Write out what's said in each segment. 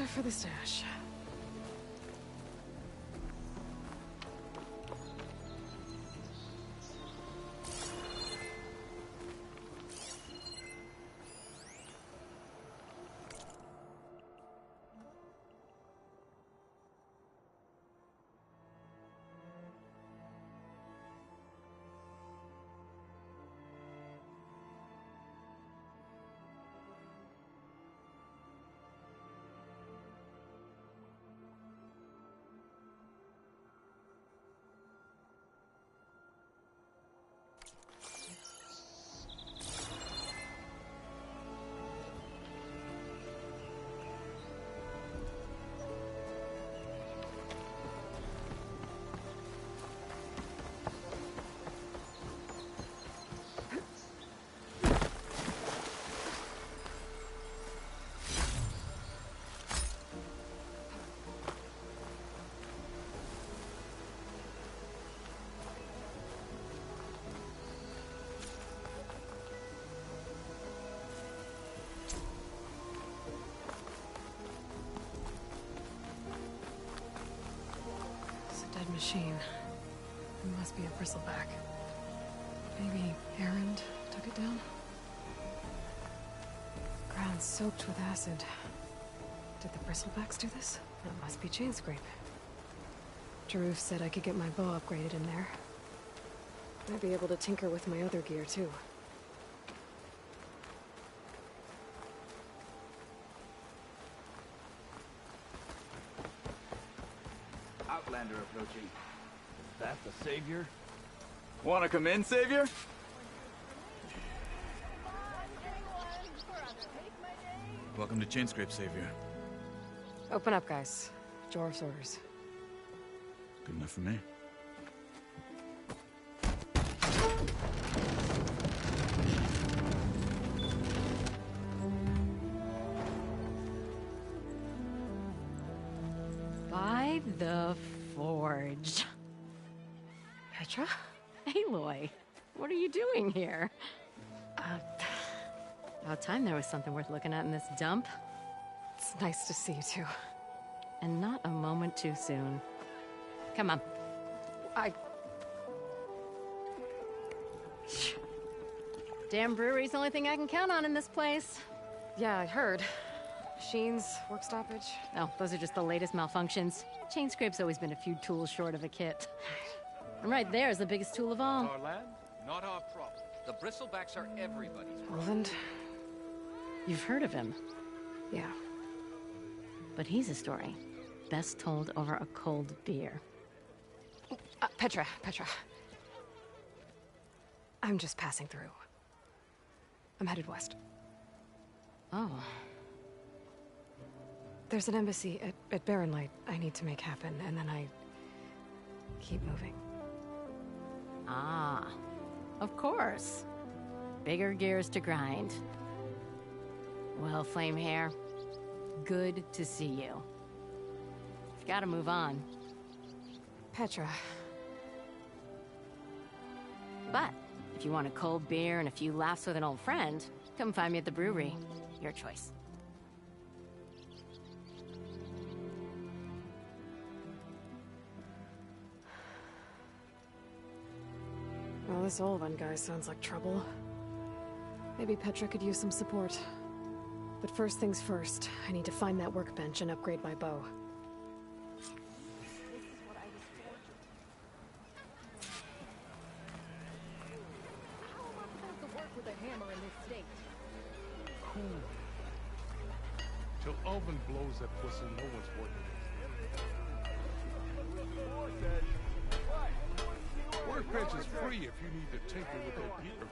stuff for the stash. Machine. It must be a bristleback. Maybe Errand took it down? Ground soaked with acid. Did the bristlebacks do this? That must be chain scrape. Jaruf said I could get my bow upgraded in there. Might be able to tinker with my other gear too. Outlander approaching. Is that the Savior? Wanna come in, Savior? Welcome to Chainscrape, Savior. Open up, guys. Jaruf's orders. Good enough for me. By the Forge. Petra? Aloy, what are you doing here? About time there was something worth looking at in this dump. It's nice to see you too. And not a moment too soon. Come on. Damn brewery's the only thing I can count on in this place. Yeah, I heard. Machines, work stoppage. Oh, those are just the latest malfunctions. Chainscrape's always been a few tools short of a kit. And right there is the biggest tool of all. Our land, not our problem. The Bristlebacks are everybody's problem. Roland? You've heard of him, Yeah. but he's a story best told over a cold beer. Petra. I'm just passing through. I'm headed west. Oh, There's an embassy at Barren Light I need to make happen, and then I keep moving. ah, of course. Bigger gears to grind. Well, Flamehair, good to see you. You've got to move on. Petra. But if you want a cold beer and a few laughs with an old friend, come find me at the brewery. Your choice. Well, this old one guy sounds like trouble. Maybe Petra could use some support. But first things first, I need to find that workbench and upgrade my bow. Cool. Till Alvin blows that pussy, no one's working. Workbench is free if you need to tinker with that gear.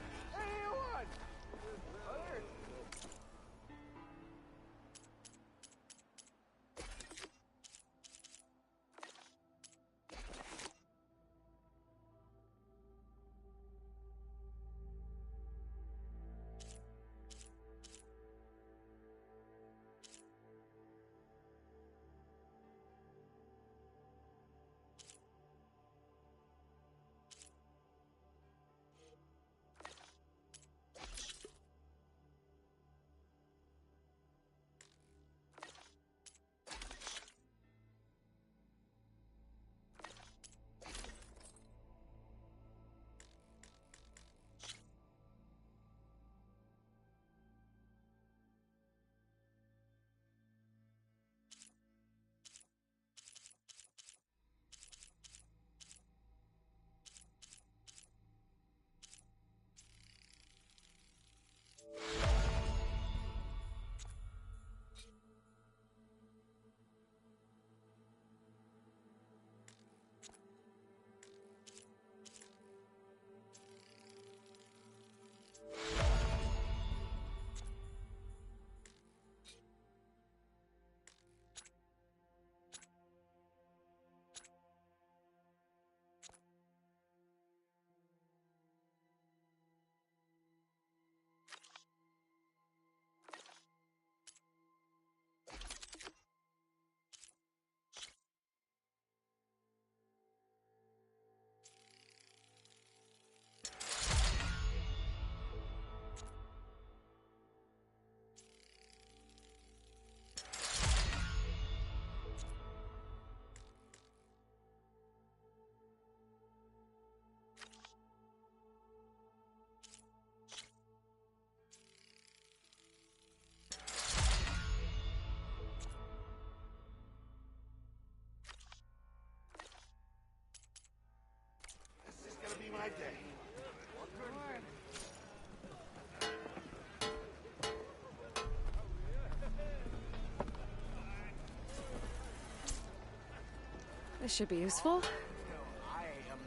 This should be useful.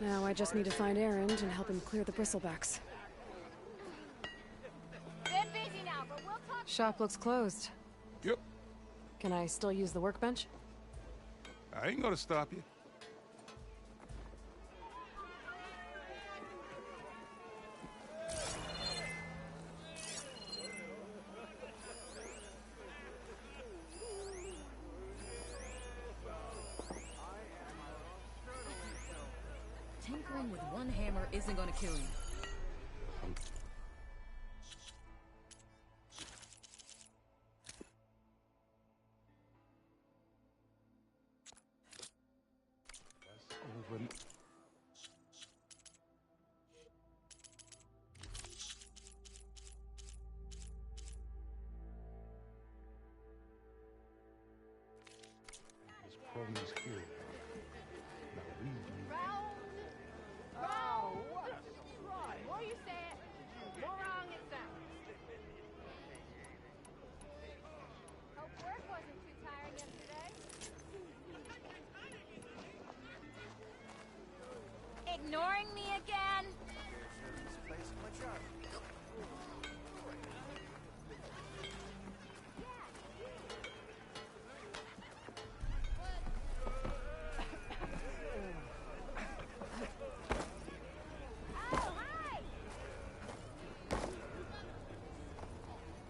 Now I just need to find Erend and help him clear the Bristlebacks. They're busy now, but we'll talk. Shop looks closed. Yep. Can I still use the workbench? I ain't gonna stop you. Tinkering with one hammer isn't gonna kill you. That's over. This problem is here. Now we need. Oh, what? More you say it, more wrong it sounds. Hope work wasn't too tiring yesterday. Ignoring me again? Oh, hi!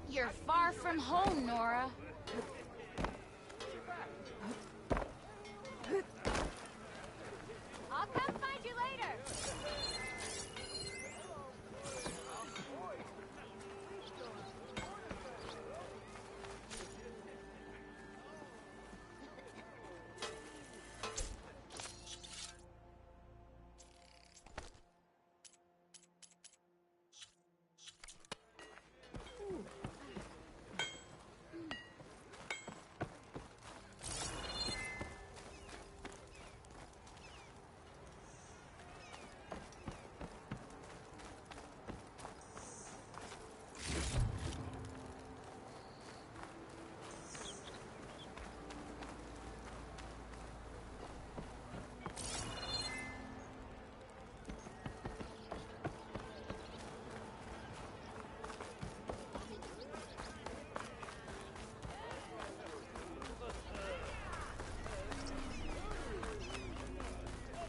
You're far from home, Nora. I'll come find you later.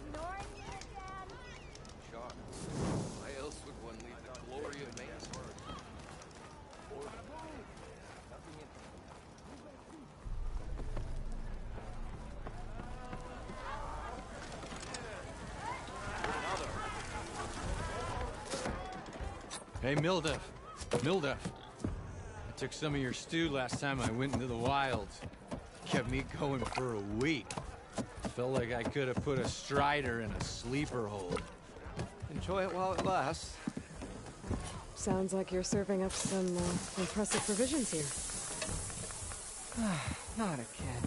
Ignoring me again? Sure. Why else would one leave the glory of man's work? Hey, Mildef. Mildef. I took some of your stew last time I went into the wilds. Kept me going for a week. Felt like I could have put a strider in a sleeper hold. Enjoy it while it lasts. Sounds like you're serving up some impressive provisions here. Not again.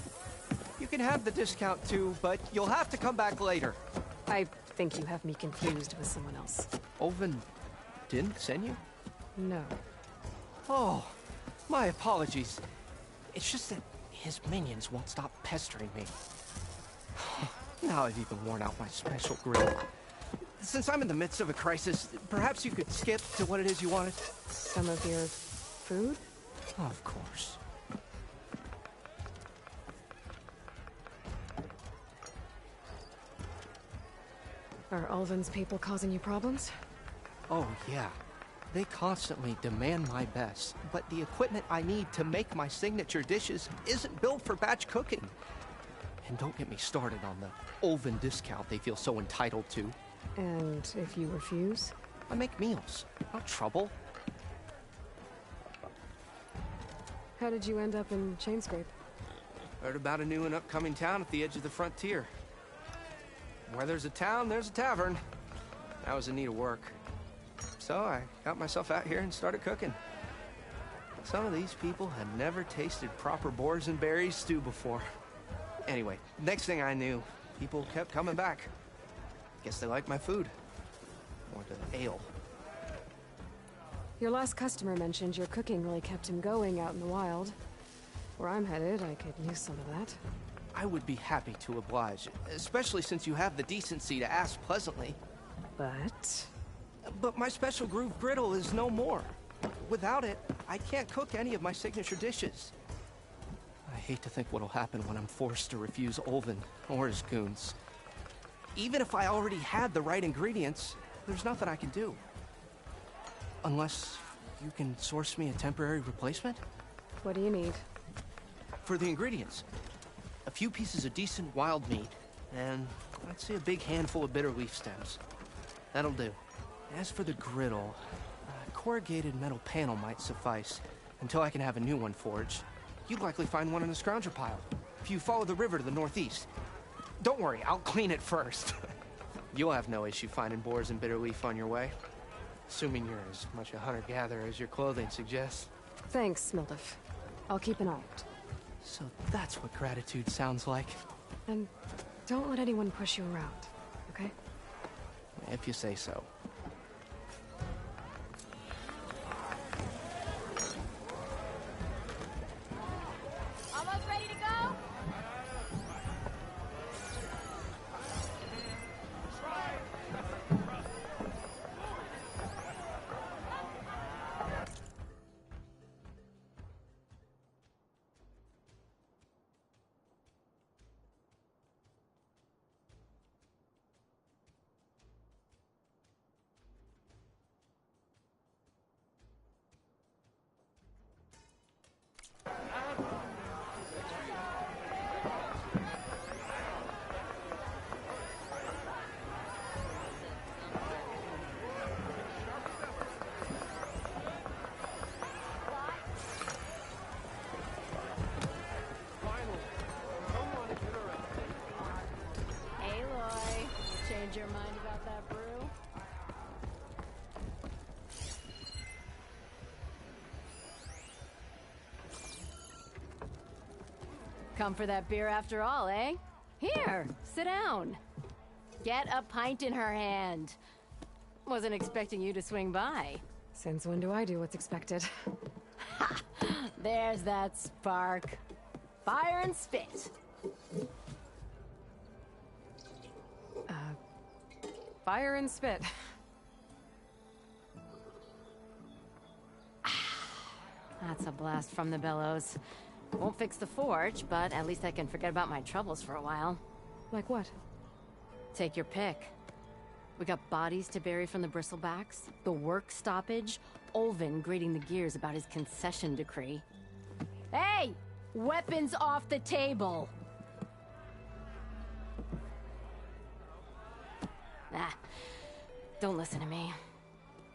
You can have the discount too, but you'll have to come back later. I think you have me confused with someone else. Oven didn't send you? No. Oh, my apologies. It's just that his minions won't stop pestering me. Now I've even worn out my special grill. Since I'm in the midst of a crisis, perhaps you could skip to what it is you wanted? Some of your food? Of course. Are Ulvin's people causing you problems? Oh, yeah. They constantly demand my best, but the equipment I need to make my signature dishes isn't built for batch cooking. And don't get me started on the Ulvin discount they feel so entitled to. And if you refuse? I make meals, not trouble. How did you end up in Chainscrape? Heard about a new and upcoming town at the edge of the frontier. Where there's a town, there's a tavern. I was in need of work. So I got myself out here and started cooking. Some of these people had never tasted proper boars and berries stew before. Anyway, next thing I knew, people kept coming back. Guess they liked my food. Or the ale. Your last customer mentioned your cooking really kept him going out in the wild. Where I'm headed, I could use some of that. I would be happy to oblige, especially since you have the decency to ask pleasantly. But... But my special groove griddle is no more. Without it, I can't cook any of my signature dishes. I hate to think what'll happen when I'm forced to refuse Olvin or his goons. Even if I already had the right ingredients, there's nothing I can do. Unless you can source me a temporary replacement? what do you need? For the ingredients, a few pieces of decent wild meat, and I'd say a big handful of bitter leaf stems. That'll do. As for the griddle, a corrugated metal panel might suffice until I can have a new one forged. You'd likely find one in a scrounger pile if you follow the river to the northeast. Don't worry, I'll clean it first. You'll have no issue finding boars and bitter leaf on your way. Assuming you're as much a hunter-gatherer as your clothing suggests. Thanks, Mildif. I'll keep an eye out. So that's what gratitude sounds like. And don't let anyone push you around, okay? If you say so. Almost ready to go? Aloy, change your mind about that brew? Come for that beer after all, eh? Here, sit down. Get a pint in her hand. Wasn't expecting you to swing by. Since when do I do what's expected? Ha! There's that spark. Fire and spit. Fire and spit. That's a blast from the bellows. Won't fix the forge, but at least I can forget about my troubles for a while. Like what? Take your pick. We got bodies to bury from the Bristlebacks, the work stoppage, Olvin grating the gears about his concession decree. Hey! Weapons off the table! Ah, don't listen to me.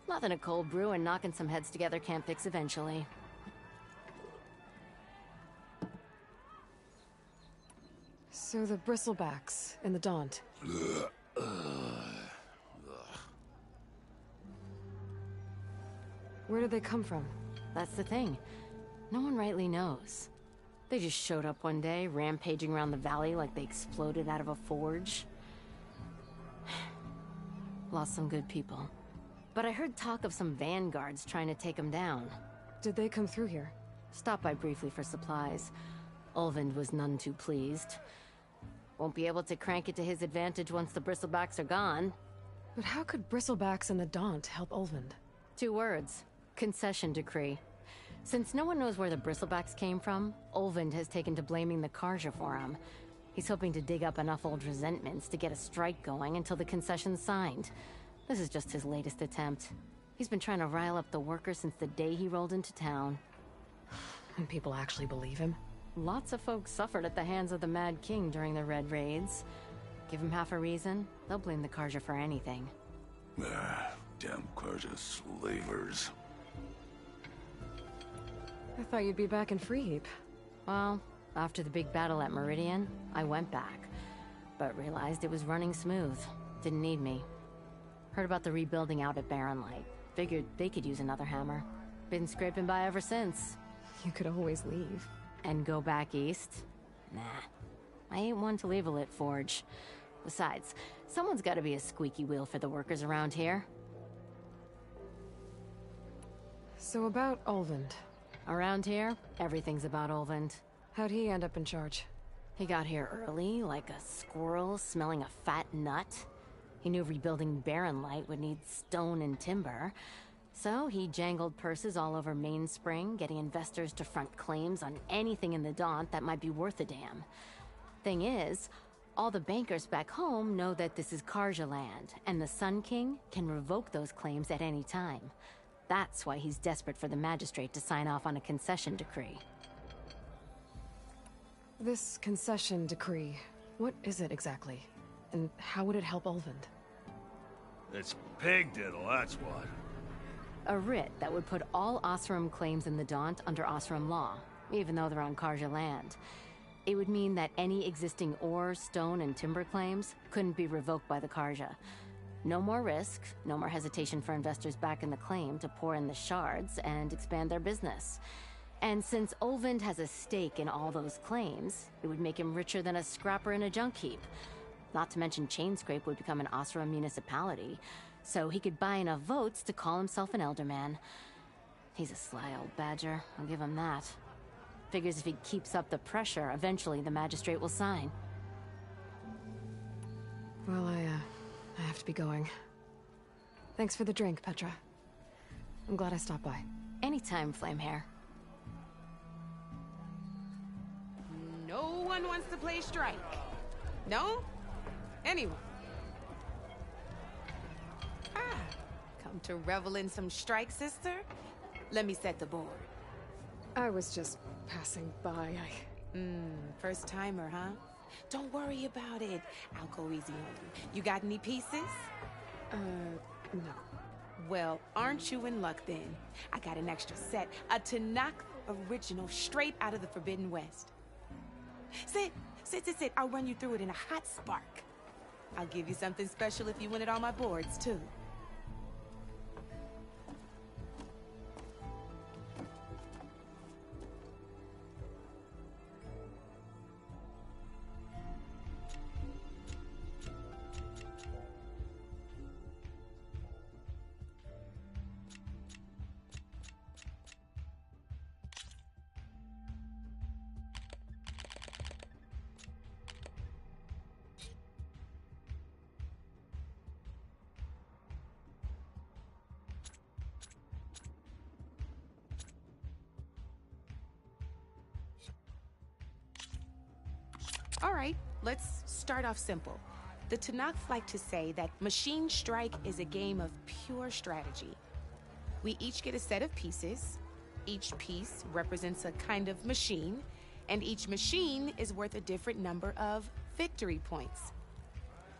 Nothing a cold brew and knocking some heads together can't fix eventually. So the Bristlebacks and the Daunt. Where did they come from? That's the thing. No one rightly knows. They just showed up one day, rampaging around the valley like they exploded out of a forge. Lost some good people. But I heard talk of some vanguards trying to take them down. Did they come through here? Stopped by briefly for supplies. Olvind was none too pleased. Won't be able to crank it to his advantage once the Bristlebacks are gone. But how could Bristlebacks and the Daunt help Olvind? 2 words. Concession decree. Since no one knows where the Bristlebacks came from, Olvind has taken to blaming the Karja for him. He's hoping to dig up enough old resentments to get a strike going until the concession's signed. This is just his latest attempt. He's been trying to rile up the workers since the day he rolled into town. And people actually believe him? Lots of folks suffered at the hands of the Mad King during the Red Raids. Give him half a reason, they'll blame the Karja for anything. Damn Karja slavers. I thought you'd be back in Freeheap. Well, after the big battle at Meridian, I went back. But realized it was running smooth. Didn't need me. Heard about the rebuilding out at Barren Light. Figured they could use another hammer. Been scraping by ever since. You could always leave. And go back east? Nah. I ain't one to leave a lit forge. Besides, someone's gotta be a squeaky wheel for the workers around here. So about Olvind. Around here, everything's about Olvind. How'd he end up in charge? He got here early, like a squirrel smelling a fat nut. He knew rebuilding Barren Light would need stone and timber. So he jangled purses all over Mainspring, getting investors to front claims on anything in the Daunt that might be worth a damn. Thing is, all the bankers back home know that this is Karja land, and the Sun King can revoke those claims at any time. That's why he's desperate for the magistrate to sign off on a concession decree. This concession decree, what is it exactly? And how would it help Ulvund? It's pig diddle, that's what. A writ that would put all Osram claims in the Daunt under Osram law, even though they're on Karja land. It would mean that any existing ore, stone, and timber claims couldn't be revoked by the Karja. No more risk, no more hesitation for investors back in the claim to pour in the shards and expand their business. And since Ulvund has a stake in all those claims, it would make him richer than a scrapper in a junk heap. Not to mention Chainscrape would become an Osram municipality, so he could buy enough votes to call himself an elderman. He's a sly old badger, I'll give him that. Figures if he keeps up the pressure, eventually the magistrate will sign. Well, I have to be going. Thanks for the drink, Petra. I'm glad I stopped by. Anytime, Flamehair. No one wants to play strike. No? Anyone? Come to revel in some strike, sister? Let me set the board. I was just passing by. First timer, huh? Don't worry about it. I'll go easy on you. You got any pieces? No. Well, aren't you in luck then? I got an extra set, a Tanakh original straight out of the Forbidden West. Sit. I'll run you through it in a hot spark. I'll give you something special if you win it on my boards, too. All right, let's start off simple. The Tanakh like to say that Machine Strike is a game of pure strategy. We each get a set of pieces. Each piece represents a kind of machine, and each machine is worth a different number of victory points.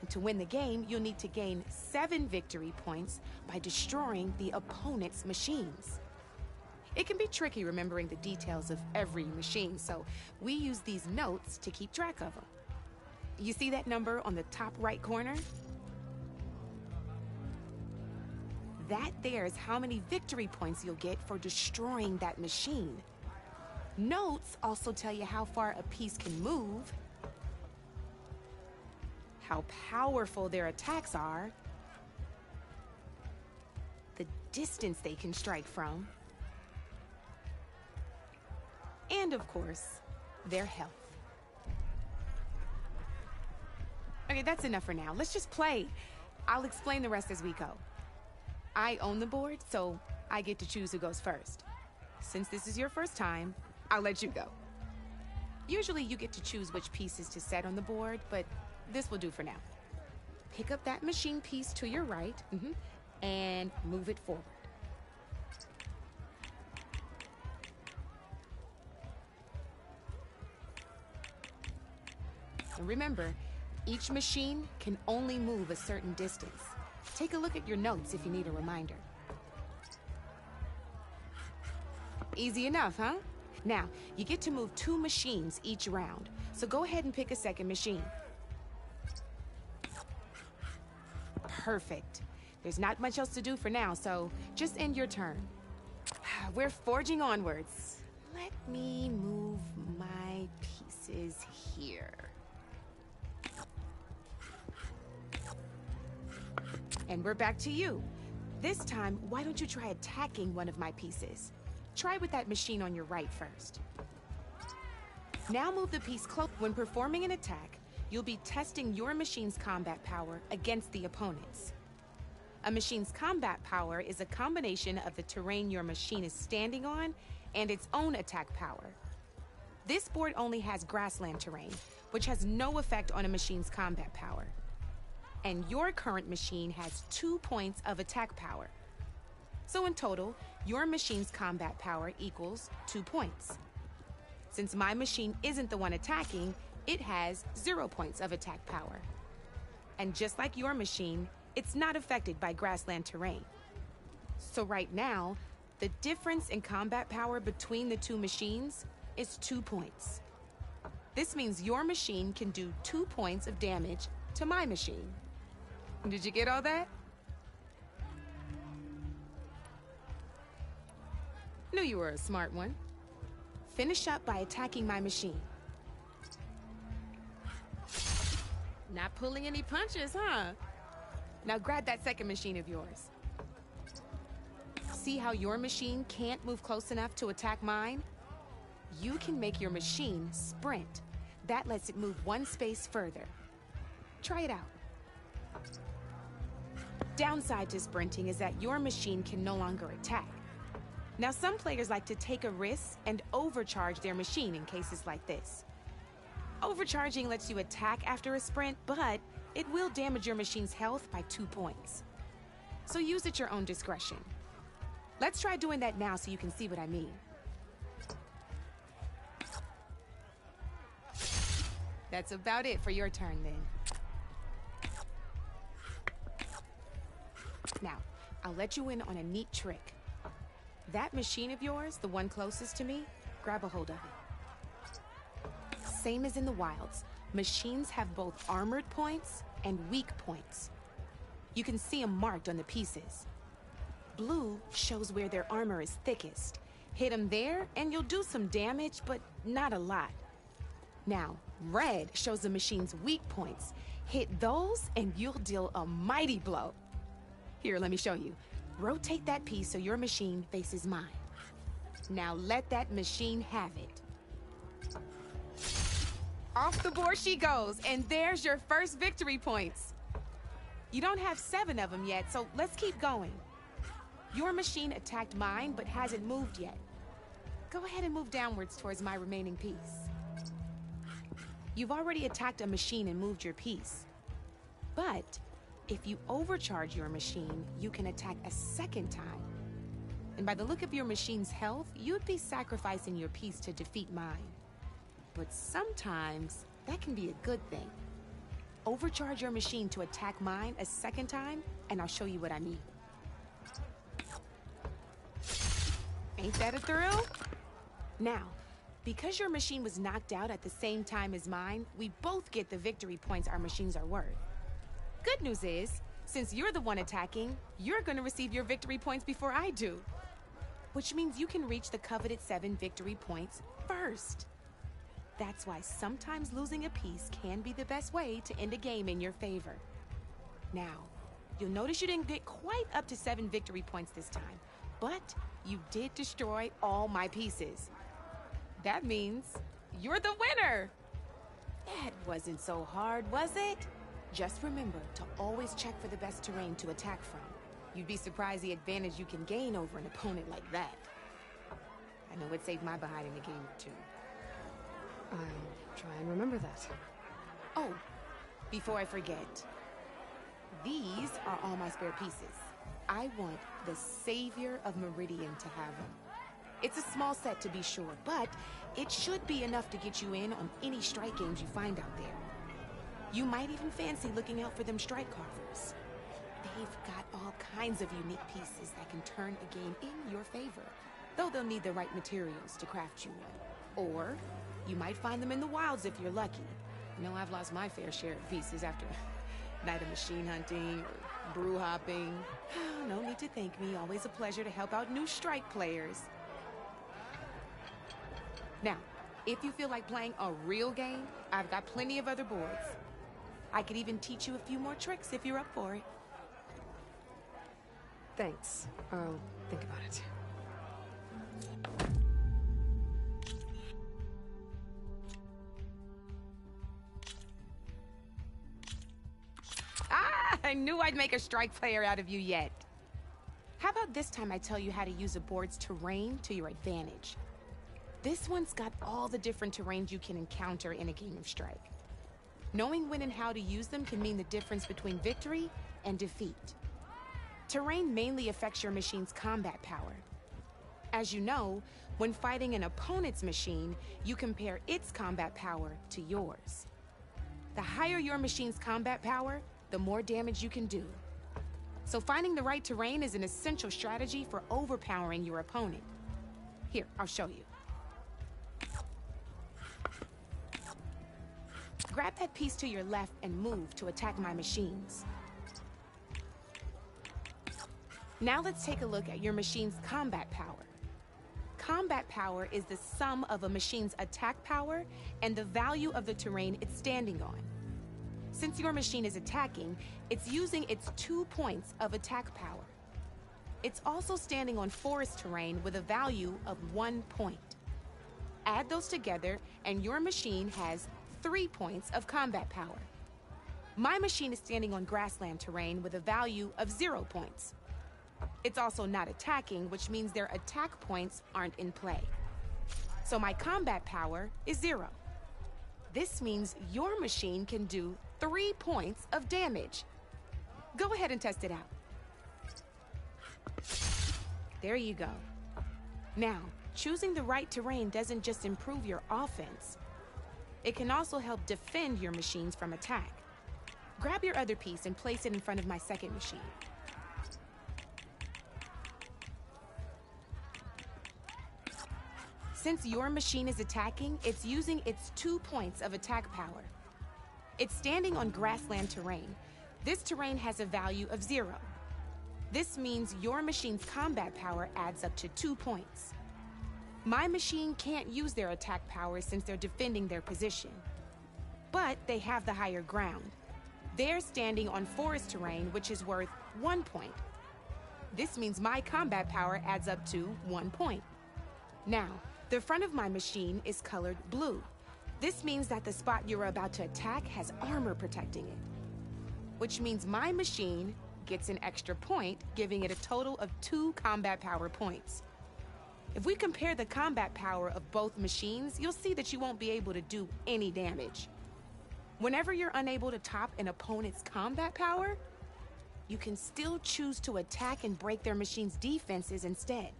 And to win the game, you'll need to gain 7 victory points by destroying the opponent's machines. It can be tricky remembering the details of every machine, so we use these notes to keep track of them. You see that number on the top right corner? That there is how many victory points you'll get for destroying that machine. Notes also tell you how far a piece can move, how powerful their attacks are, the distance they can strike from, and of course, their health. Okay, that's enough for now. Let's just play. I'll explain the rest as we go. I own the board, so I get to choose who goes first. Since this is your first time, I'll let you go. Usually you get to choose which pieces to set on the board, but this will do for now. Pick up that machine piece to your right, and move it forward. And remember, each machine can only move a certain distance. Take a look at your notes if you need a reminder. Easy enough, huh? Now, you get to move 2 machines each round, so go ahead and pick a second machine. Perfect. There's not much else to do for now, so just end your turn. We're forging onwards. Let me move my pieces here. And we're back to you. This time, why don't you try attacking one of my pieces? Try with that machine on your right first. Now move the piece close. When performing an attack, you'll be testing your machine's combat power against the opponent's. A machine's combat power is a combination of the terrain your machine is standing on and its own attack power. This board only has grassland terrain, which has no effect on a machine's combat power. And your current machine has 2 points of attack power. So in total, your machine's combat power equals 2 points. Since my machine isn't the one attacking, it has 0 points of attack power. And just like your machine, it's not affected by grassland terrain. So right now, the difference in combat power between the two machines is 2 points. This means your machine can do 2 points of damage to my machine. Did you get all that? Knew you were a smart one. Finish up by attacking my machine. Not pulling any punches, huh? Now grab that second machine of yours. See how your machine can't move close enough to attack mine? You can make your machine sprint. That lets it move 1 space further. Try it out. Downside to sprinting is that your machine can no longer attack. Now, some players like to take a risk and overcharge their machine in cases like this. Overcharging lets you attack after a sprint, but it will damage your machine's health by 2 points. So use at your own discretion. Let's try doing that now so you can see what I mean. That's about it for your turn then. Now, I'll let you in on a neat trick. That machine of yours, the one closest to me, grab a hold of it. Same as in the wilds, machines have both armored points and weak points. You can see them marked on the pieces. Blue shows where their armor is thickest. Hit them there and you'll do some damage, but not a lot. Now, red shows the machine's weak points. Hit those and you'll deal a mighty blow. Here, let me show you. Rotate that piece so your machine faces mine. Now let that machine have it. Off the board she goes, and there's your first victory points. You don't have 7 of them yet, so let's keep going. Your machine attacked mine, but hasn't moved yet. Go ahead and move downwards towards my remaining piece. You've already attacked a machine and moved your piece. But if you overcharge your machine, you can attack a second time. And by the look of your machine's health, you'd be sacrificing your piece to defeat mine. But sometimes, that can be a good thing. Overcharge your machine to attack mine a second time, and I'll show you what I mean. Ain't that a thrill? Now, because your machine was knocked out at the same time as mine, we both get the victory points our machines are worth. Good news is, since you're the one attacking, you're gonna receive your victory points before I do. Which means you can reach the coveted 7 victory points first. That's why sometimes losing a piece can be the best way to end a game in your favor. Now, you'll notice you didn't get quite up to 7 victory points this time, but you did destroy all my pieces. That means you're the winner! That wasn't so hard, was it? Just remember to always check for the best terrain to attack from. You'd be surprised the advantage you can gain over an opponent like that. I know it saved my behind in a game or two. I'll try and remember that. Oh, before I forget, these are all my spare pieces. I want the Savior of Meridian to have them. It's a small set to be sure, but it should be enough to get you in on any strike games you find out there. You might even fancy looking out for them strike carvers. They've got all kinds of unique pieces that can turn a game in your favor, though they'll need the right materials to craft you one. Or you might find them in the wilds if you're lucky. You know, I've lost my fair share of pieces after a night of machine hunting or brew hopping. No need to thank me. Always a pleasure to help out new strike players. Now, if you feel like playing a real game, I've got plenty of other boards. I could even teach you a few more tricks if you're up for it. Thanks. I'll think about it. I knew I'd make a strike player out of you yet. How about this time I tell you how to use a board's terrain to your advantage? This one's got all the different terrains you can encounter in a game of Strike. Knowing when and how to use them can mean the difference between victory and defeat. Terrain mainly affects your machine's combat power. As you know, when fighting an opponent's machine, you compare its combat power to yours. The higher your machine's combat power, the more damage you can do. So finding the right terrain is an essential strategy for overpowering your opponent. Here, I'll show you. Grab that piece to your left and move to attack my machines. Now let's take a look at your machine's combat power. Combat power is the sum of a machine's attack power and the value of the terrain it's standing on. Since your machine is attacking, it's using its 2 points of attack power. It's also standing on forest terrain with a value of 1 point. Add those together and your machine has 3 points of combat power. My machine is standing on grassland terrain with a value of 0 points. It's also not attacking, which means their attack points aren't in play. So my combat power is 0. This means your machine can do 3 points of damage. Go ahead and test it out. There you go. Now, choosing the right terrain doesn't just improve your offense. It can also help defend your machines from attack. Grab your other piece and place it in front of my second machine. Since your machine is attacking, it's using its 2 points of attack power. It's standing on grassland terrain. This terrain has a value of 0. This means your machine's combat power adds up to 2 points. My machine can't use their attack power since they're defending their position. But they have the higher ground. They're standing on forest terrain, which is worth 1 point. This means my combat power adds up to 1 point. Now, the front of my machine is colored blue. This means that the spot you're about to attack has armor protecting it. Which means my machine gets an extra point, giving it a total of 2 combat power points. If we compare the combat power of both machines, you'll see that you won't be able to do any damage. Whenever you're unable to top an opponent's combat power, you can still choose to attack and break their machine's defenses instead.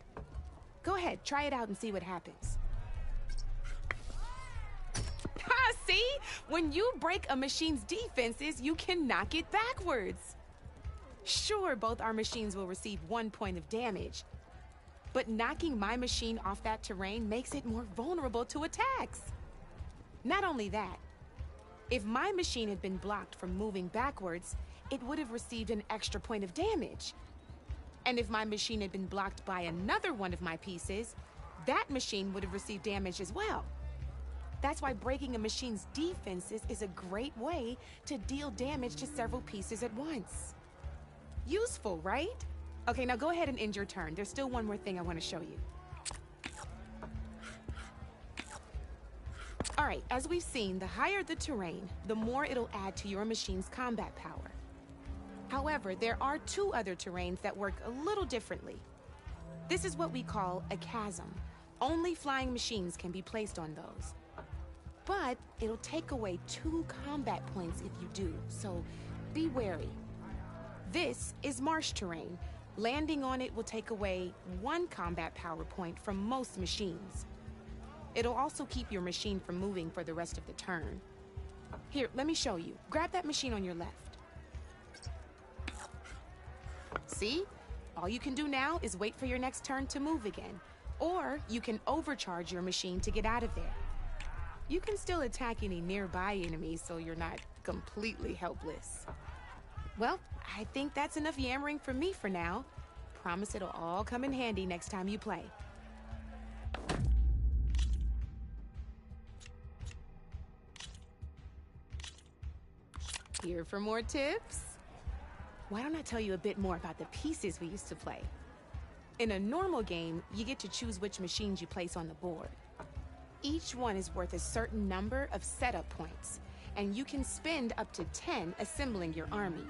Go ahead, try it out and see what happens. Ha, see? When you break a machine's defenses, you can knock it backwards. Sure, both our machines will receive 1 point of damage, but knocking my machine off that terrain makes it more vulnerable to attacks. Not only that, if my machine had been blocked from moving backwards, it would have received an extra point of damage. And if my machine had been blocked by another one of my pieces, that machine would have received damage as well. That's why breaking a machine's defenses is a great way to deal damage to several pieces at once. Useful, right? Okay, now go ahead and end your turn. There's still one more thing I want to show you. All right, as we've seen, the higher the terrain, the more it'll add to your machine's combat power. However, there are 2 other terrains that work a little differently. This is what we call a chasm. Only flying machines can be placed on those. But it'll take away 2 combat points if you do, so be wary. This is marsh terrain. Landing on it will take away 1 combat power point from most machines. It'll also keep your machine from moving for the rest of the turn. Here, let me show you. Grab that machine on your left. See? All you can do now is wait for your next turn to move again. Or you can overcharge your machine to get out of there. You can still attack any nearby enemies so you're not completely helpless. Well, I think that's enough yammering from me for now. Promise it'll all come in handy next time you play. Here for more tips? Why don't I tell you a bit more about the pieces we used to play? In a normal game, you get to choose which machines you place on the board. Each one is worth a certain number of setup points, and you can spend up to 10 assembling your army.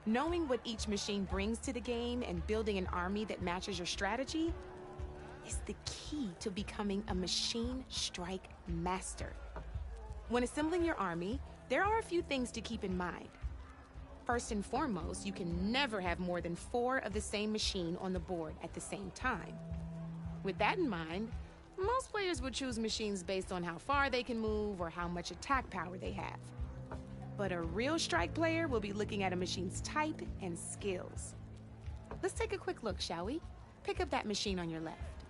Knowing what each machine brings to the game and building an army that matches your strategy is the key to becoming a machine strike master. When assembling your army, there are a few things to keep in mind. First and foremost, you can never have more than 4 of the same machine on the board at the same time. With that in mind, most players would choose machines based on how far they can move or how much attack power they have. But a real strike player will be looking at a machine's type and skills. Let's take a quick look, shall we? Pick up that machine on your left.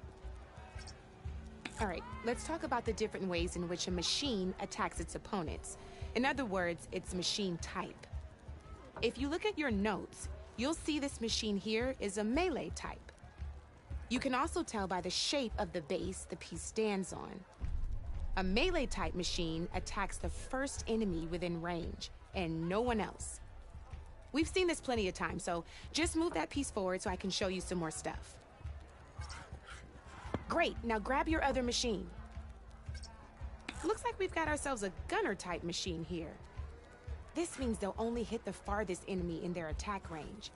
All right, let's talk about the different ways in which a machine attacks its opponents. In other words, its machine type. If you look at your notes, you'll see this machine here is a melee type. You can also tell by the shape of the base the piece stands on. A melee type machine attacks the first enemy within range, and no one else. We've seen this plenty of times, so just move that piece forward so I can show you some more stuff. Great, now grab your other machine. Looks like we've got ourselves a gunner type machine here. This means they'll only hit the farthest enemy in their attack range.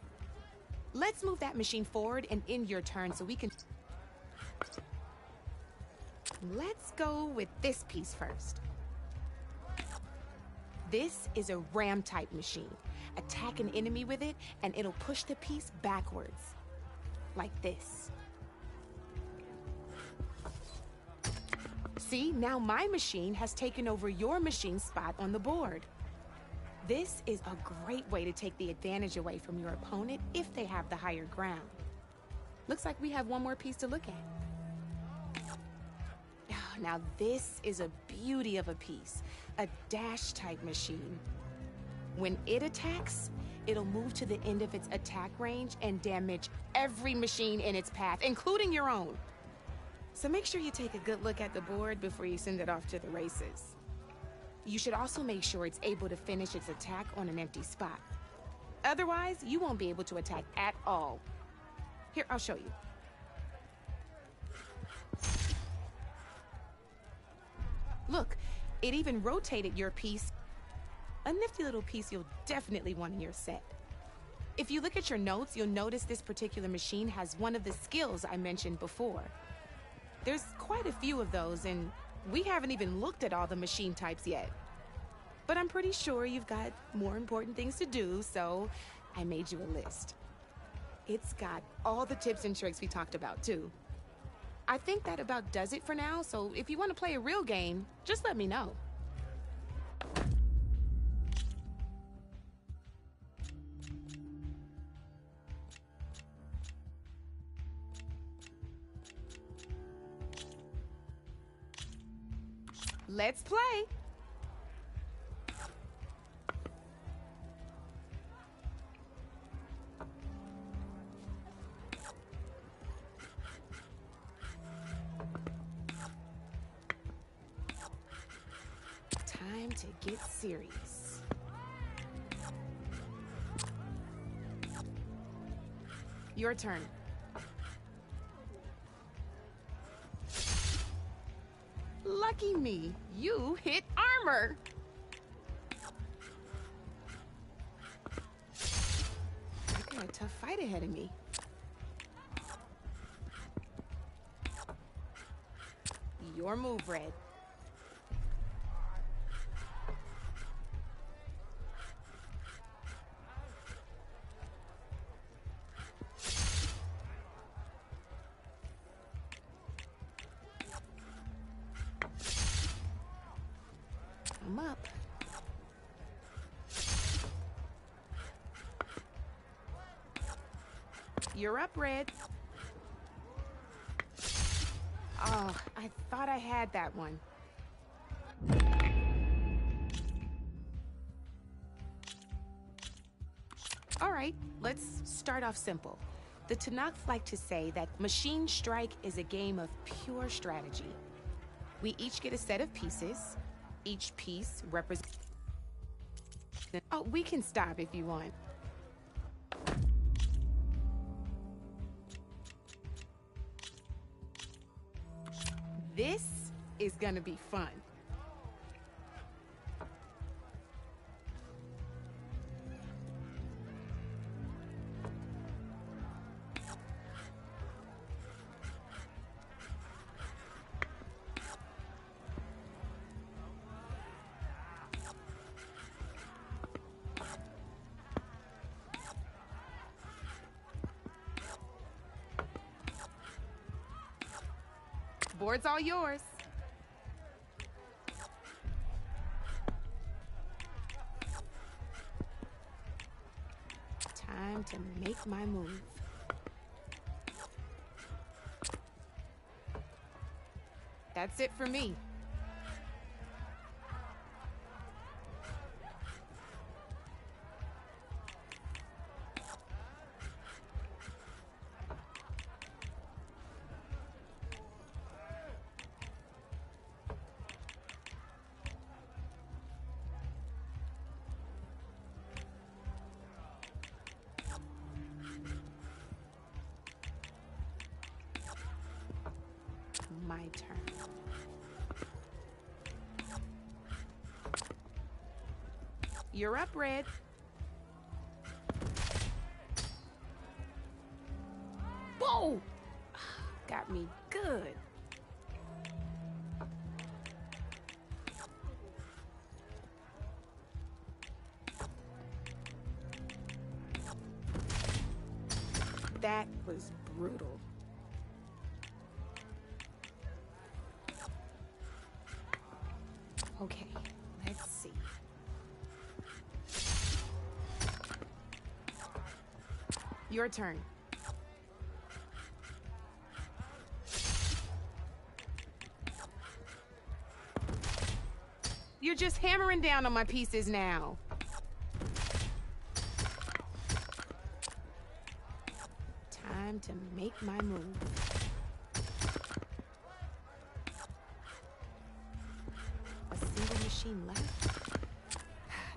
Let's move that machine forward and end your turn so we can... Let's go with this piece first. This is a ram type machine. Attack an enemy with it and it'll push the piece backwards. Like this. See, now my machine has taken over your machine's spot on the board. This is a great way to take the advantage away from your opponent if they have the higher ground. Looks like we have one more piece to look at. Now this is a beauty of a piece, a dash type machine. When it attacks, it'll move to the end of its attack range and damage every machine in its path, including your own. So make sure you take a good look at the board before you send it off to the races. You should also make sure it's able to finish its attack on an empty spot. Otherwise, you won't be able to attack at all. Here, I'll show you. Look, it even rotated your piece. A nifty little piece you'll definitely want in your set. If you look at your notes, you'll notice this particular machine has one of the skills I mentioned before. There's quite a few of those, and we haven't even looked at all the machine types yet. But I'm pretty sure you've got more important things to do, so I made you a list. It's got all the tips and tricks we talked about, too. I think that about does it for now, so if you want to play a real game, just let me know. Let's play. Time to get serious. Your turn. Lucky me, you hit armor. I've got a tough fight ahead of me. Your move, Red. I'm up. You're up, Red. Oh, I thought I had that one. All right, let's start off simple. The Tanakh like to say that Machine Strike is a game of pure strategy. We each get a set of pieces. Each piece represents... Oh, we can stop if you want. This is gonna be fun. Board's all yours. Time to make my move. That's it for me. My turn. You're up, Red. Whoa! Got me good. That was brutal. Okay, let's see. Your turn. You're just hammering down on my pieces now. Time to make my move. A single machine left?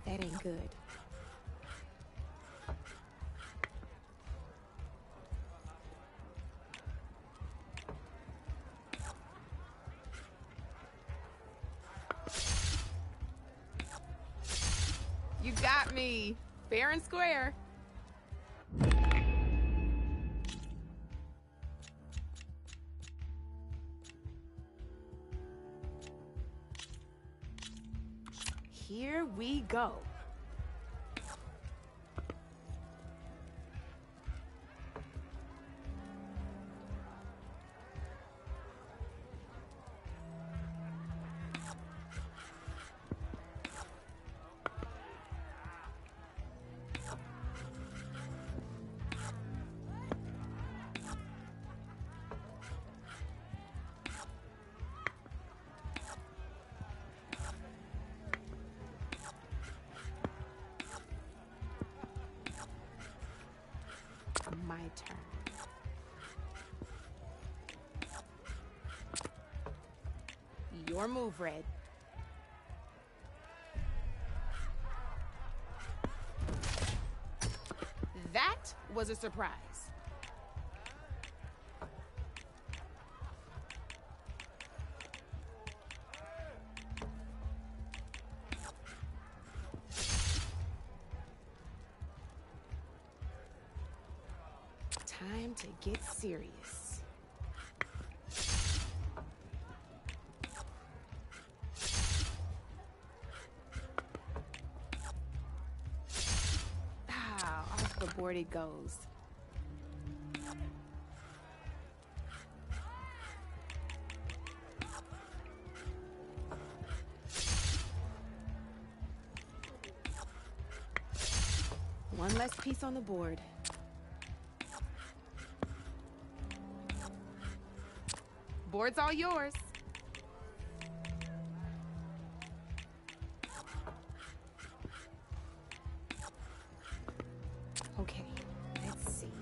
That ain't good. You got me, fair and square. Here we go. My turn. Your move, Red. That was a surprise. Time to get serious. Ah, off the board it goes. One less piece on the board. Board's all yours. Okay, let's see.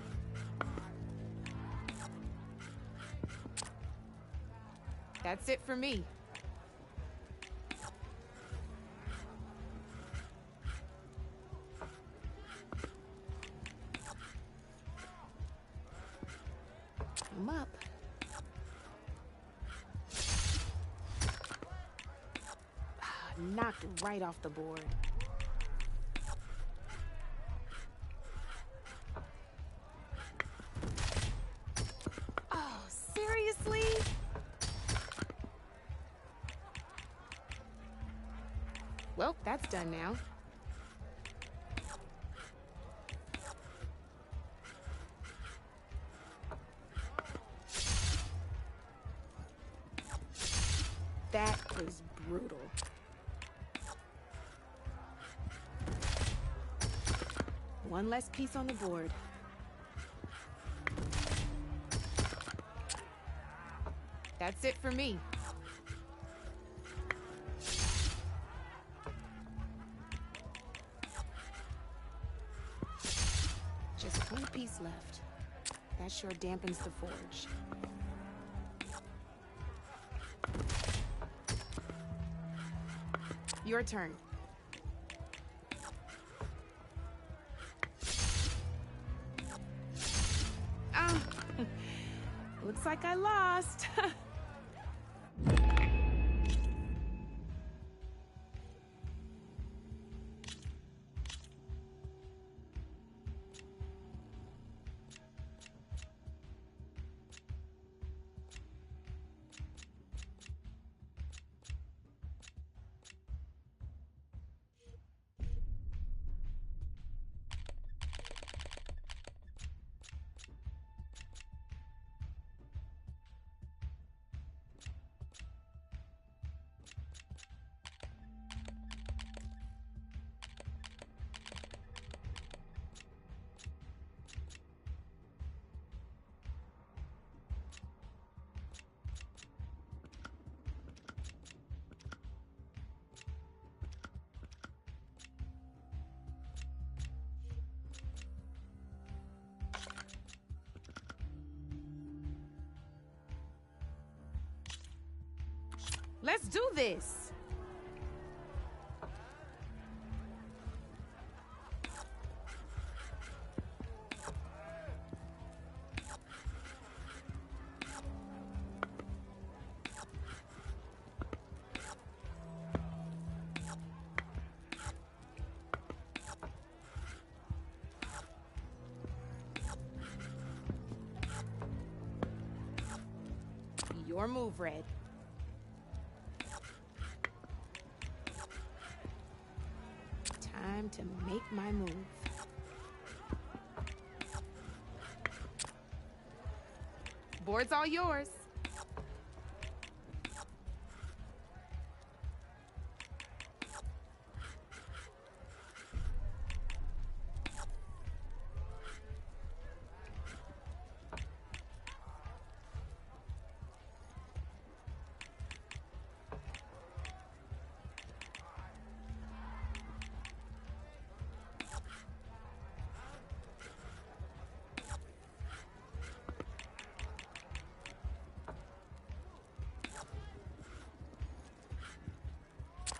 That's it for me. I'm up. Knocked right off the board. Oh, seriously? Well, that's done now. That was brutal. One less piece on the board. That's it for me. Just one piece left. That sure dampens the forge. Your turn. Looks like I lost. Let's do this. Your move, Red. Time to make my move. Board's all yours.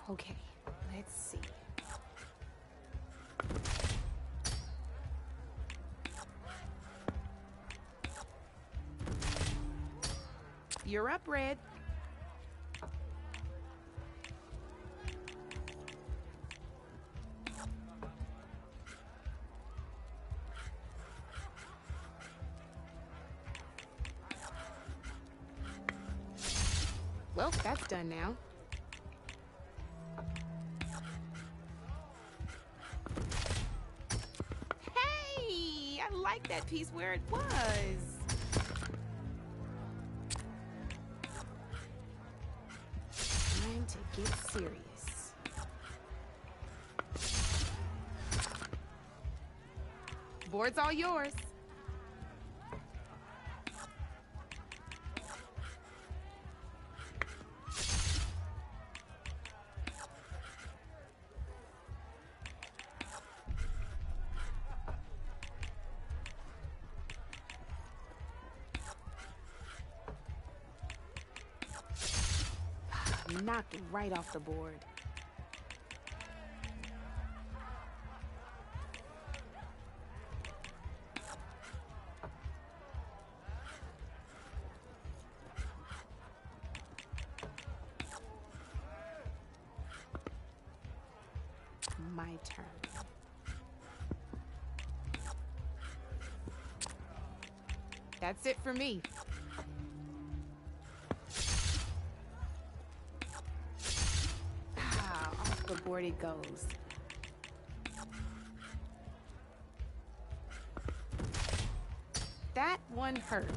Okay, let's see. You're up, Red. Well, that's done now. Hey, I like that piece where it was. Time to get serious. Board's all yours. Knocked right off the board. My turn. That's it for me. The board it goes. That one hurt.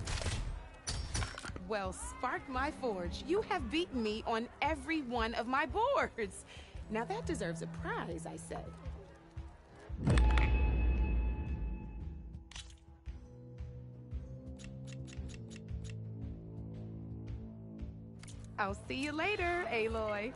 Well, spark my forge. You have beaten me on every one of my boards. Now that deserves a prize, I said. I'll see you later, Aloy.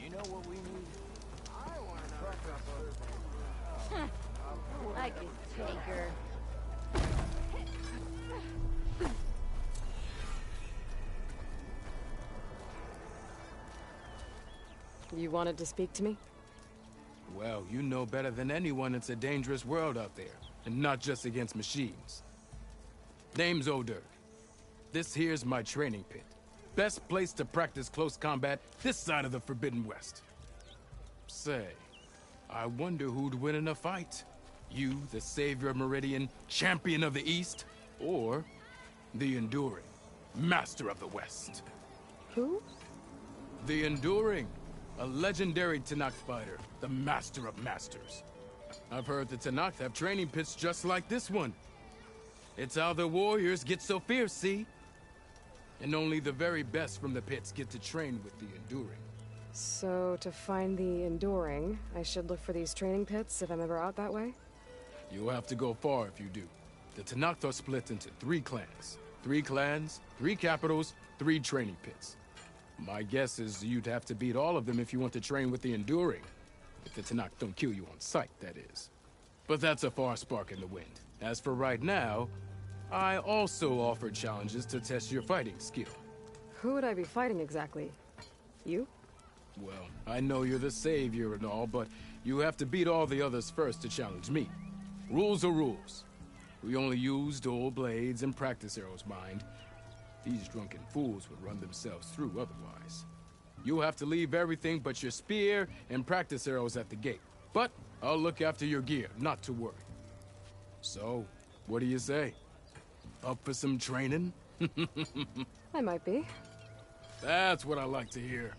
You know what we need? I want to know. I could take her. You wanted to speak to me? Well, you know better than anyone it's a dangerous world out there, and not just against machines. Name's O'Dirk. This here's my training pit. Best place to practice close combat this side of the Forbidden West. Say, I wonder who'd win in a fight. You, the savior of Meridian, champion of the East, or the Enduring, master of the West. Who? The Enduring, a legendary Tenakth fighter, the master of masters. I've heard the Tenakth have training pits just like this one. It's how the warriors get so fierce, see? And only the very best from the pits get to train with the Enduring. So, to find the Enduring, I should look for these training pits if I'm ever out that way? You'll have to go far if you do. The Tenakth are split into 3 clans. 3 clans, 3 capitals, 3 training pits. My guess is you'd have to beat all of them if you want to train with the Enduring. If the Tenakth don't kill you on sight, that is. But that's a far spark in the wind. As for right now, I also offer challenges to test your fighting skill. Who would I be fighting exactly? You? Well, I know you're the savior and all, but you have to beat all the others first to challenge me. Rules are rules. We only use dual blades and practice arrows, mind. These drunken fools would run themselves through otherwise. You'll have to leave everything but your spear and practice arrows at the gate. But I'll look after your gear, not to worry. So, what do you say? Up for some training? I might be. That's what I like to hear.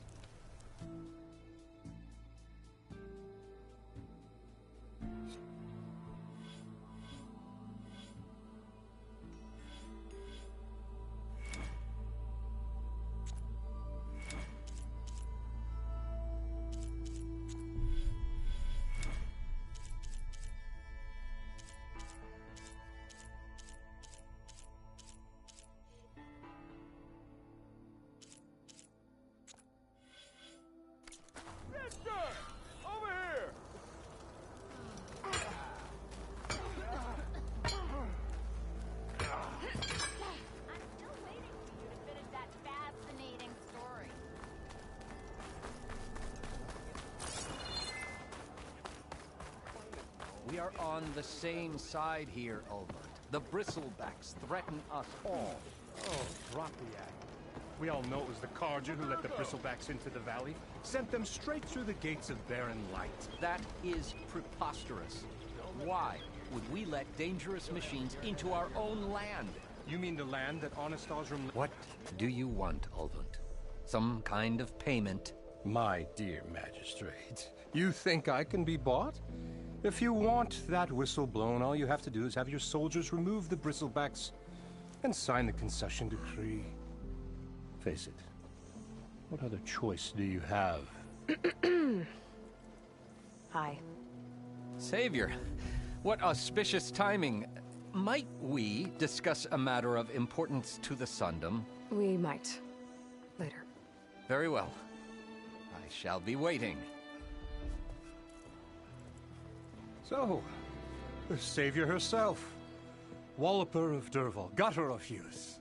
We are on the same side here, Ulvund. The Bristlebacks threaten us all. Oh, drop the act. We all know it was the Carja who let the Bristlebacks into the valley, sent them straight through the gates of Barren Light. That is preposterous. Why would we let dangerous machines into our own land? You mean the land that Honest Osram... What do you want, Ulvund? Some kind of payment? My dear magistrate, you think I can be bought? If you want that whistle blown, all you have to do is have your soldiers remove the Bristlebacks and sign the concession decree. Face it, what other choice do you have? Hi. Savior, what auspicious timing. Might we discuss a matter of importance to the Sundom? We might. Later. Very well. I shall be waiting. So, the savior herself. Walloper of Derval, gutter of youth.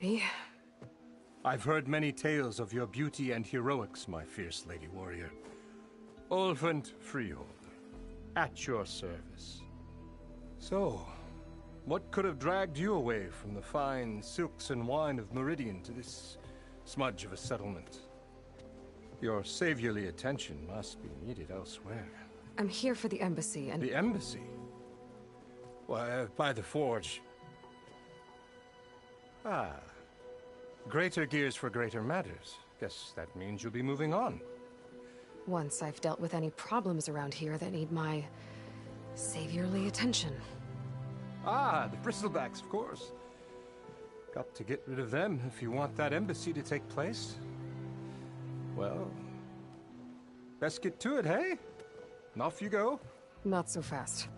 Maybe. I've heard many tales of your beauty and heroics, my fierce lady warrior. Ulvund Freeholder, at your service. So, what could have dragged you away from the fine silks and wine of Meridian to this smudge of a settlement? Your saviorly attention must be needed elsewhere. I'm here for the embassy and... The embassy? Why, by the forge. Ah. Greater gears for greater matters. Guess that means you'll be moving on. Once I've dealt with any problems around here that need my... saviorly attention. Ah, the Bristlebacks, of course. Got to get rid of them if you want that embassy to take place. Well, best get to it, hey? And off you go. Not so fast.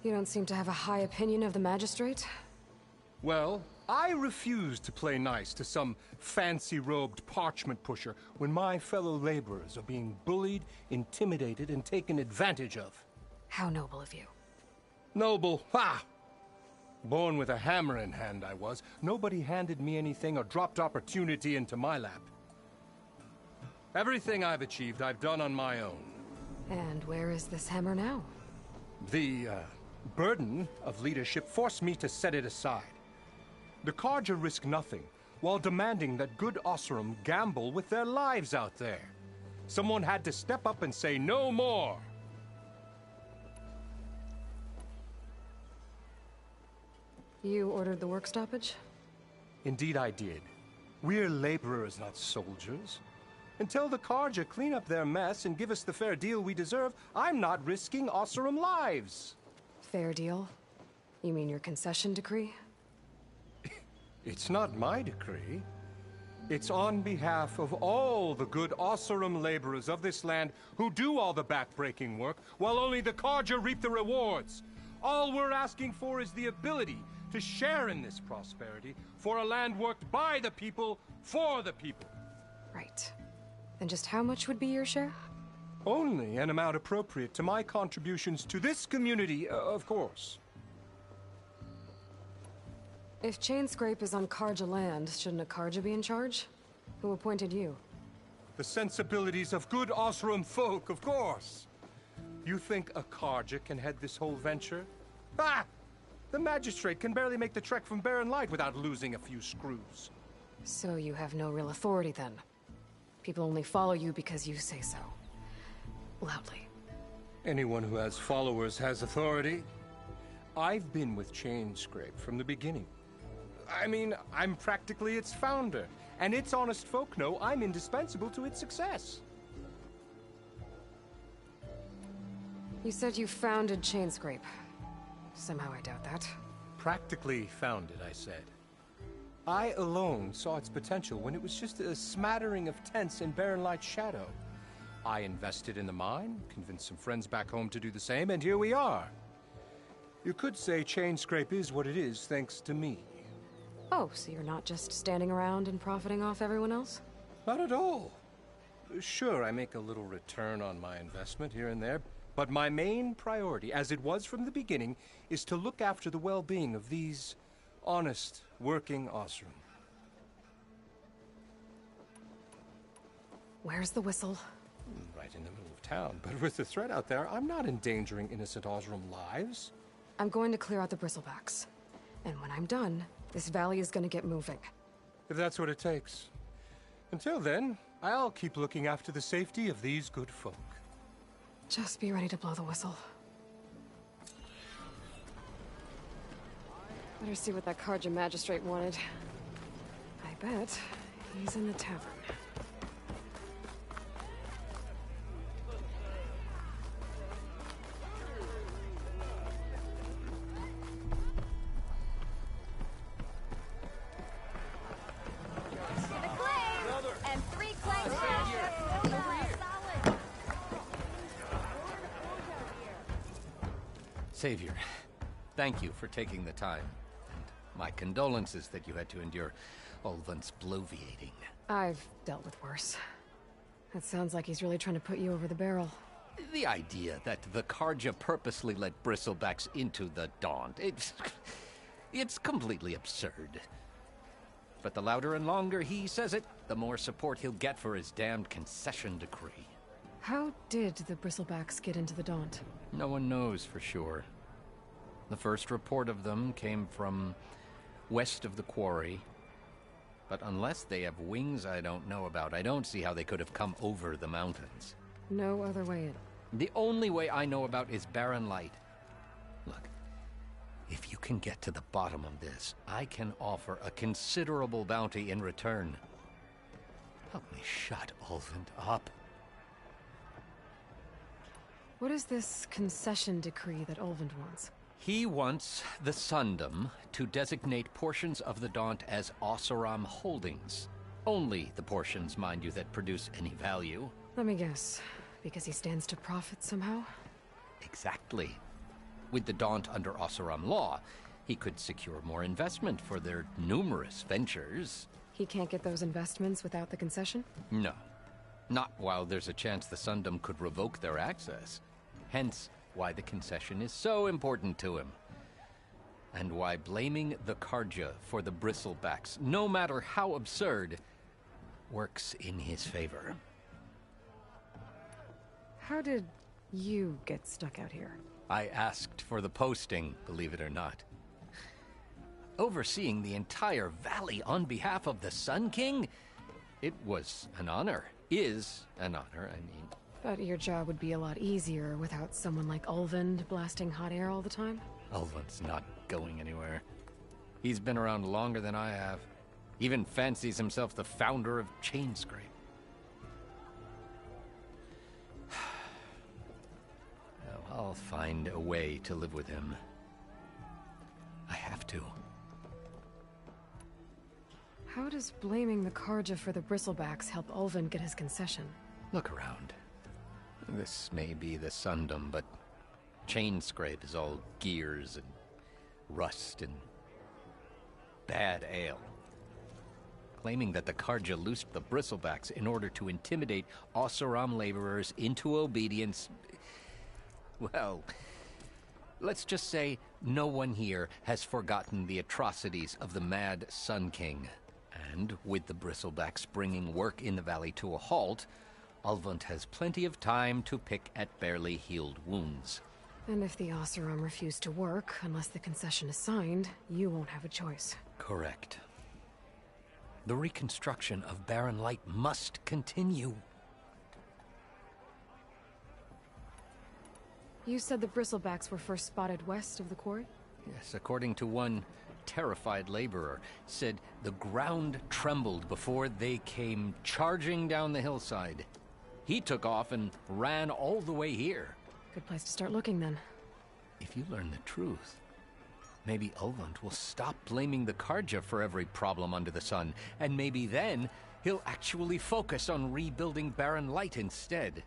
You don't seem to have a high opinion of the magistrate? Well, I refuse to play nice to some fancy-robed parchment pusher when my fellow laborers are being bullied, intimidated, and taken advantage of. How noble of you. Noble? Ha! Born with a hammer in hand, I was. Nobody handed me anything or dropped opportunity into my lap. Everything I've achieved, I've done on my own. And where is this hammer now? The, burden of leadership forced me to set it aside. The Carja risk nothing, while demanding that good Osseram gamble with their lives out there. Someone had to step up and say no more. You ordered the work stoppage? Indeed I did. We're laborers, not soldiers. Until the Carja clean up their mess and give us the fair deal we deserve, I'm not risking Osseram lives. Fair deal? You mean your concession decree? It's not my decree. It's on behalf of all the good Osseram laborers of this land who do all the backbreaking work, while only the Carja reap the rewards. All we're asking for is the ability to share in this prosperity for a land worked by the people, for the people. Right. And just how much would be your share? Only an amount appropriate to my contributions to this community, of course. If Chainscrape is on Carja land, shouldn't a Carja be in charge? Who appointed you? The sensibilities of good Osseram folk, of course. You think a Carja can head this whole venture? Ah! The magistrate can barely make the trek from Barren Light without losing a few screws. So you have no real authority then? People only follow you because you say so. Loudly. Anyone who has followers has authority. I've been with Chainscrape from the beginning. I mean, I'm practically its founder, and its honest folk know I'm indispensable to its success. You said you founded Chainscrape. Somehow I doubt that. Practically founded, I said. I alone saw its potential when it was just a smattering of tents in Barren Light's shadow. I invested in the mine, convinced some friends back home to do the same, and here we are. You could say Chainscrape is what it is thanks to me. Oh, so you're not just standing around and profiting off everyone else? Not at all. Sure, I make a little return on my investment here and there, but my main priority, as it was from the beginning, is to look after the well-being of these honest, working Osseram. Where's the whistle? Right in the middle of town, but with the threat out there, I'm not endangering innocent Osseram lives. I'm going to clear out the Bristlebacks. And when I'm done, this valley is going to get moving. If that's what it takes. Until then, I'll keep looking after the safety of these good folk. Just be ready to blow the whistle. Better see what that Carja magistrate wanted. I bet he's in the tavern. Savior, thank you for taking the time. And my condolences that you had to endure Ulvund's bloviating. I've dealt with worse. It sounds like he's really trying to put you over the barrel. The idea that the Karja purposely let Bristlebacks into the Daunt, it's completely absurd. But the louder and longer he says it, the more support he'll get for his damned concession decree. How did the Bristlebacks get into the Daunt? No one knows for sure. The first report of them came from west of the quarry. But unless they have wings I don't know about, I don't see how they could have come over the mountains. No other way in. The only way I know about is barren light. Look, if you can get to the bottom of this, I can offer a considerable bounty in return. Help me shut Ulvund up. What is this concession decree that Ulvund wants? He wants the Sundom to designate portions of the Daunt as Oseram holdings. Only the portions, mind you, that produce any value. Let me guess. Because he stands to profit somehow? Exactly. With the Daunt under Oseram law, he could secure more investment for their numerous ventures. He can't get those investments without the concession? No. Not while there's a chance the Sundom could revoke their access. Hence, why the concession is so important to him. And why blaming the Karja for the Bristlebacks, no matter how absurd, works in his favor. How did you get stuck out here? I asked for the posting, believe it or not. Overseeing the entire valley on behalf of the Sun King? It was an honor. Is an honor, I mean. But your job would be a lot easier without someone like Ulvund blasting hot air all the time? Ulvund's not going anywhere. He's been around longer than I have. Even fancies himself the founder of Chainscrape. I'll find a way to live with him. I have to. How does blaming the Karja for the Bristlebacks help Ulvund get his concession? Look around. This may be the Sundom, but Chainscrape is all gears and rust and bad ale. Claiming that the Karja loosed the Bristlebacks in order to intimidate Oseram laborers into obedience. Well, let's just say no one here has forgotten the atrocities of the mad Sun King. And with the Bristlebacks bringing work in the valley to a halt, Ulvund has plenty of time to pick at barely healed wounds. And if the Oseram refuse to work, unless the concession is signed, you won't have a choice. Correct. The reconstruction of barren light must continue. You said the Bristlebacks were first spotted west of the quarry? Yes, according to one terrified laborer, said the ground trembled before they came charging down the hillside. He took off and ran all the way here. Good place to start looking, then. If you learn the truth, maybe Ulvund will stop blaming the Karja for every problem under the sun, and maybe then he'll actually focus on rebuilding barren light instead.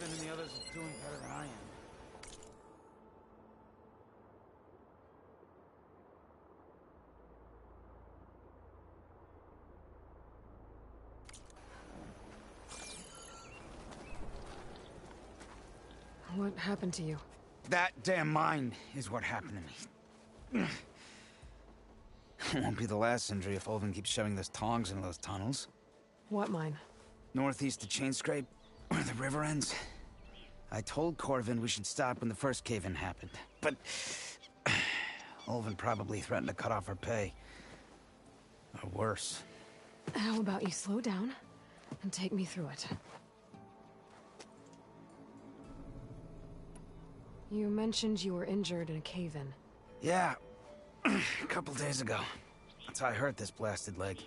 And the others are doing better than I am. What happened to you? That damn mine is what happened to me. It won't be the last injury if Ulvin keeps shoving those tongs into those tunnels. What mine? Northeast of Chainscrape, where the river ends. I told Corvin we should stop when the first cave-in happened, but Ulvin probably threatened to cut off our pay. Or worse. How about you slow down and take me through it? You mentioned you were injured in a cave-in. Yeah, a couple days ago. That's how I hurt this blasted leg.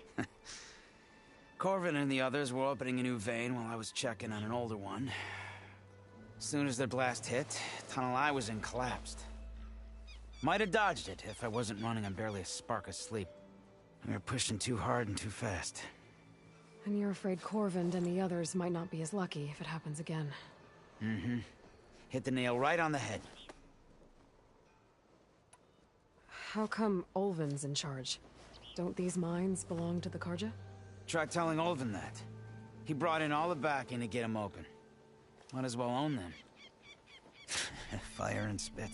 Corvin and the others were opening a new vein while I was checking on an older one. As soon as their blast hit, the tunnel I was in collapsed. Might have dodged it if I wasn't running on barely a spark of sleep. We were pushing too hard and too fast. And you're afraid Corvin and the others might not be as lucky if it happens again. Mm-hmm. Hit the nail right on the head. How come Ulvin's in charge? Don't these mines belong to the Karja? Try telling Ulvin that. He brought in all the backing to get them open. Might as well own them. Fire and spit.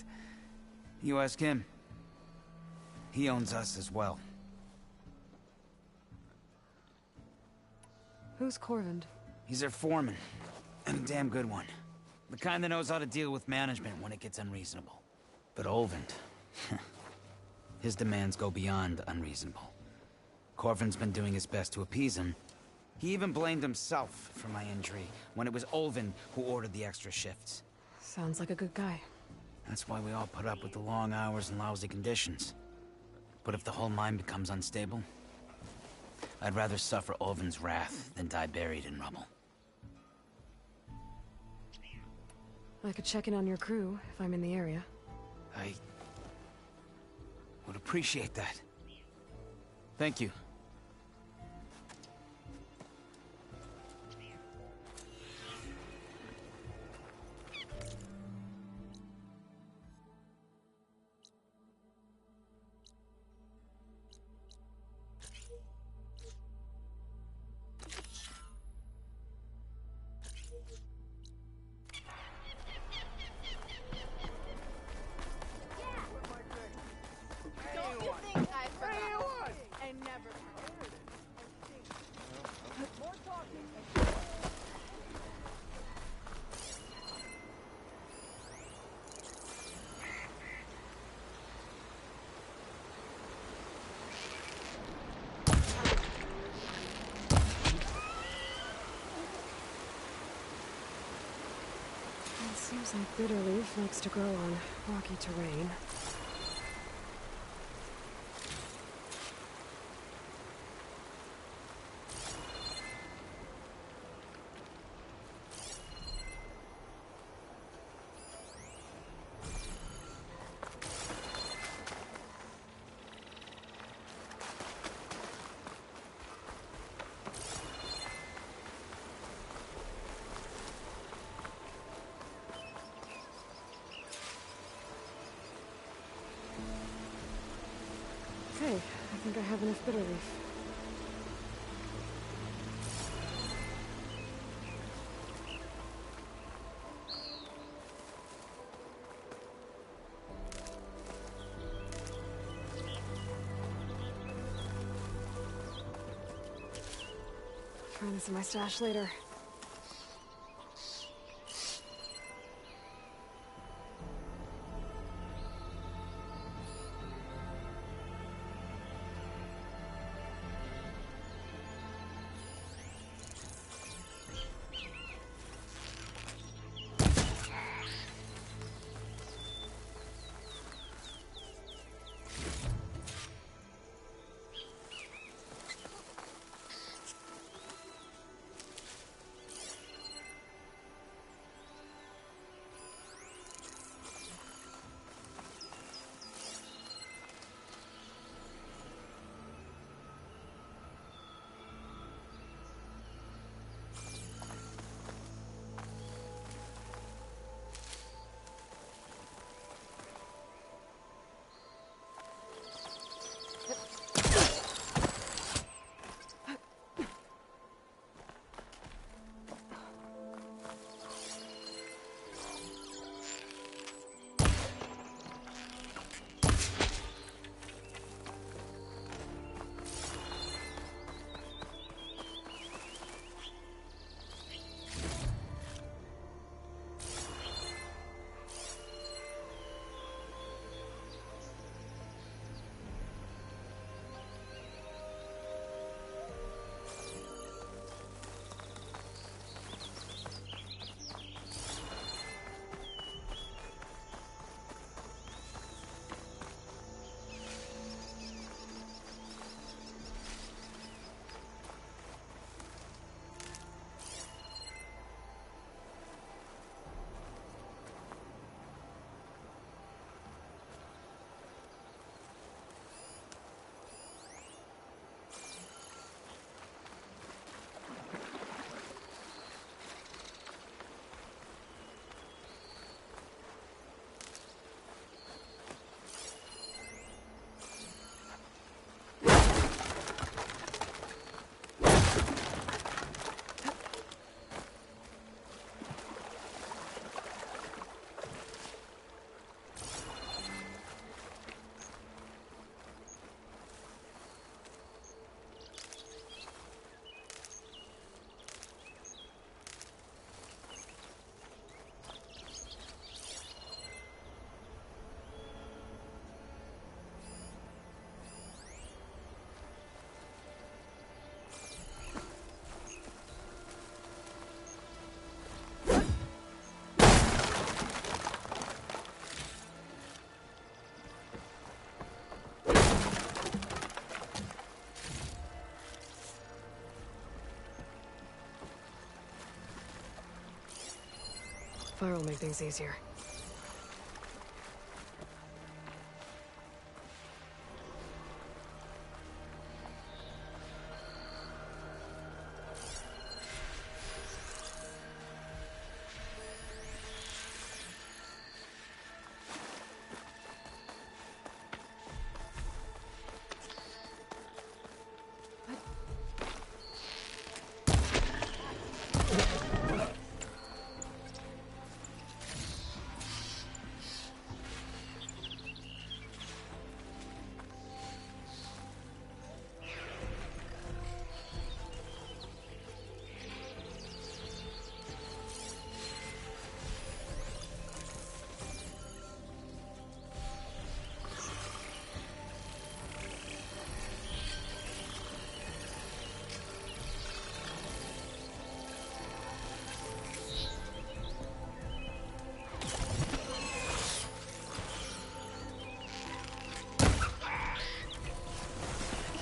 You ask him. He owns us as well. Who's Corvin? He's their foreman. And a damn good one. The kind that knows how to deal with management when it gets unreasonable. But Ulvin... his demands go beyond unreasonable. Corvin's been doing his best to appease him. He even blamed himself for my injury when it was Ulvin who ordered the extra shifts. Sounds like a good guy. That's why we all put up with the long hours and lousy conditions. But if the whole mine becomes unstable, I'd rather suffer Ulvin's wrath than die buried in rubble. I could check in on your crew if I'm in the area. I would appreciate that. Thank you. Seems like bitter leaf likes to grow on rocky terrain. think I have enough bitter leaf. Find this in my stash later. Fire will make things easier.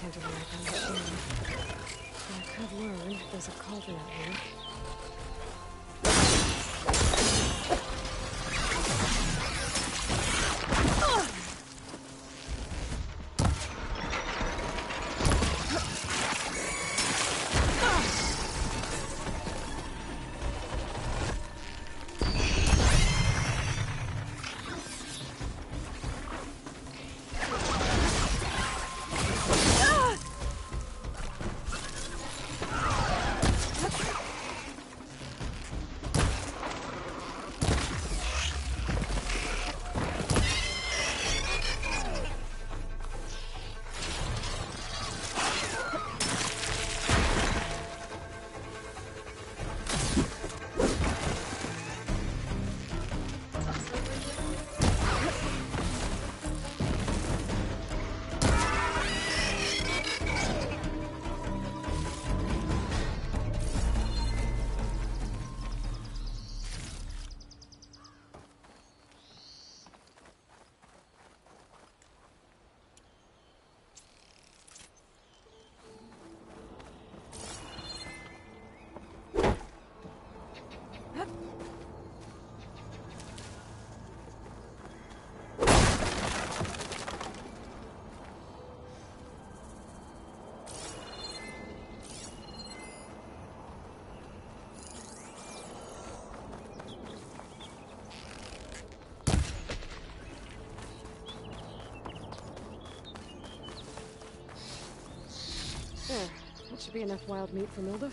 I could learn there's a cauldron out here. That should be enough wild meat for Milduf.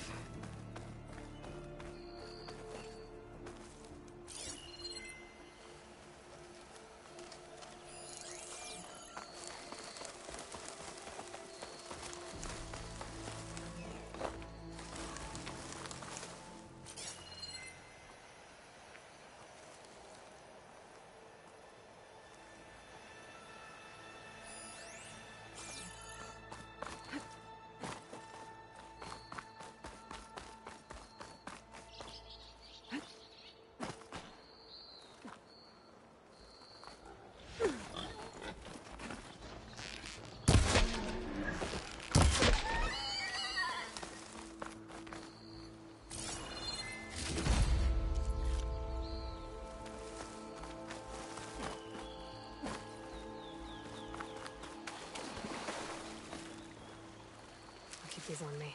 These on me.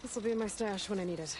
This will be in my stash when I need it.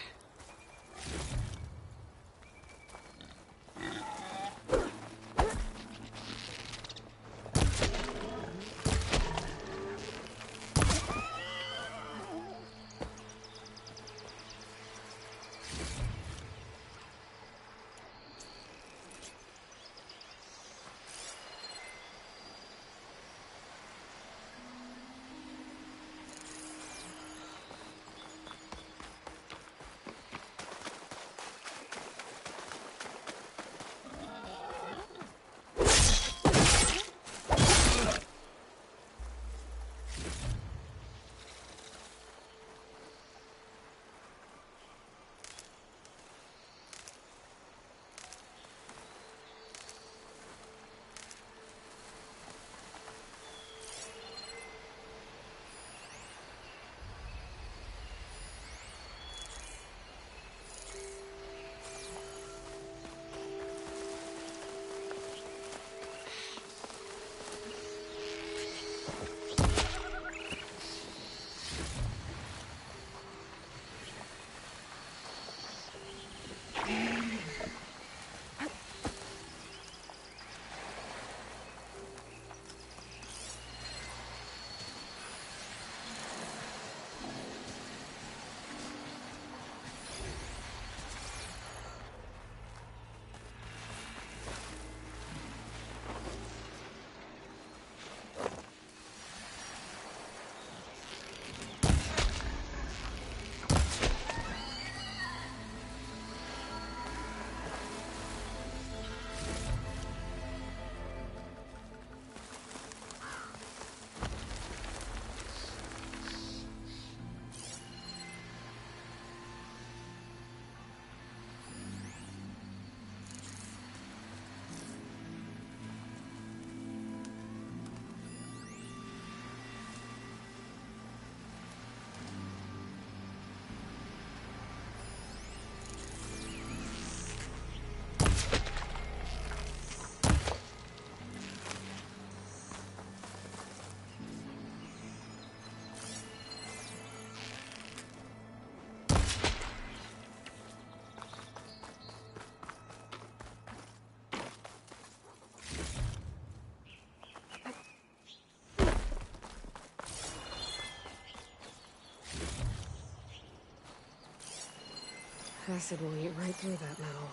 Acid will eat right through that metal.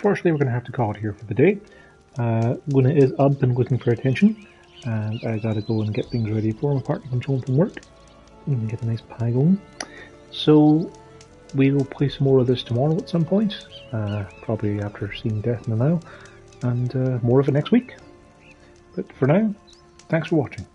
Unfortunately, we're going to have to call it here for the day. Luna is up and looking for attention, and I gotta go and get things ready for my partner comes home from work and get a nice pie going. So we will play some more of this tomorrow at some point, probably after seeing Death in the Nile, and more of it next week. But for now, thanks for watching.